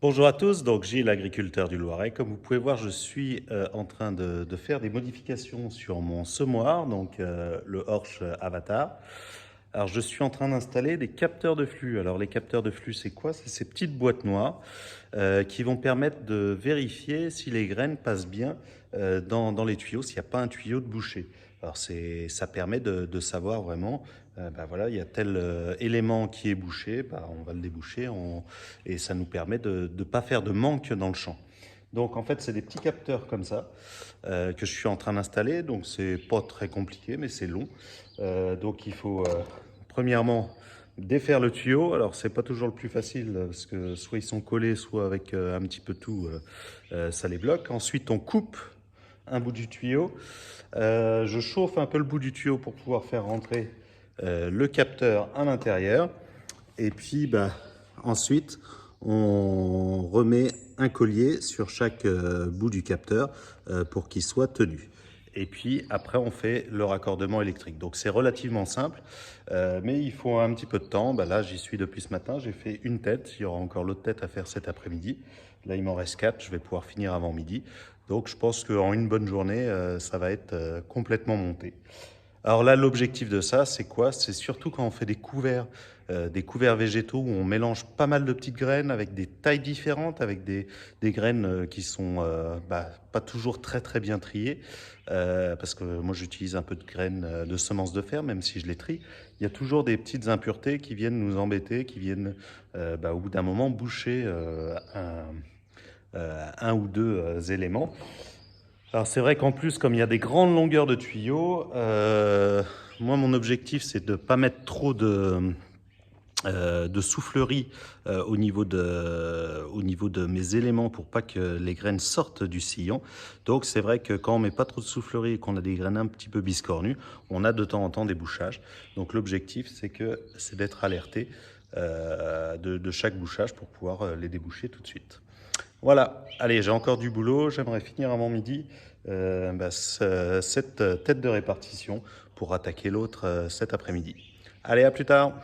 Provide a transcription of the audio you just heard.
Bonjour à tous, donc Gilles, l'agriculteur du Loiret. Comme vous pouvez voir, je suis en train de faire des modifications sur mon semoir, donc le Horsch Avatar. Alors je suis en train d'installer des capteurs de flux. Alors les capteurs de flux, c'est quoi? C'est ces petites boîtes noires qui vont permettre de vérifier si les graines passent bien dans les tuyaux, s'il n'y a pas un tuyau de bouché. Alors ça permet de savoir vraiment, bah voilà, il y a tel élément qui est bouché, bah on va le déboucher et ça nous permet de ne pas faire de manque dans le champ. Donc en fait, c'est des petits capteurs comme ça que je suis en train d'installer. Donc c'est pas très compliqué, mais c'est long. Donc il faut premièrement défaire le tuyau. Alors c'est pas toujours le plus facile parce que soit ils sont collés, soit avec un petit peu tout, ça les bloque. Ensuite, on coupe un bout du tuyau. Je chauffe un peu le bout du tuyau pour pouvoir faire rentrer le capteur à l'intérieur. Et puis, bah, ensuite, on remet un collier sur chaque bout du capteur pour qu'il soit tenu. Et puis, après, on fait le raccordement électrique. Donc, c'est relativement simple, mais il faut un petit peu de temps. Bah, là, j'y suis depuis ce matin. J'ai fait une tête. Il y aura encore l'autre tête à faire cet après-midi. Là, il m'en reste 4. Je vais pouvoir finir avant midi. Donc, je pense qu'en une bonne journée, ça va être complètement monté. Alors là, l'objectif de ça, c'est quoi? C'est surtout quand on fait des couverts végétaux où on mélange pas mal de petites graines avec des tailles différentes, avec des graines qui sont bah, pas toujours très très bien triées, parce que moi j'utilise un peu de graines de semences de fer, même si je les trie. Il y a toujours des petites impuretés qui viennent nous embêter, qui viennent bah, au bout d'un moment boucher un ou deux éléments. Alors c'est vrai qu'en plus, comme il y a des grandes longueurs de tuyaux, moi mon objectif c'est de ne pas mettre trop de soufflerie au niveau de mes éléments pour pas que les graines sortent du sillon. Donc c'est vrai que quand on met pas trop de soufflerie et qu'on a des graines un petit peu biscornues, on a de temps en temps des bouchages. Donc l'objectif c'est d'être alerté de chaque bouchage pour pouvoir les déboucher tout de suite. Voilà, allez, j'ai encore du boulot, j'aimerais finir avant midi bah, cette tête de répartition pour attaquer l'autre cet après-midi. Allez, à plus tard!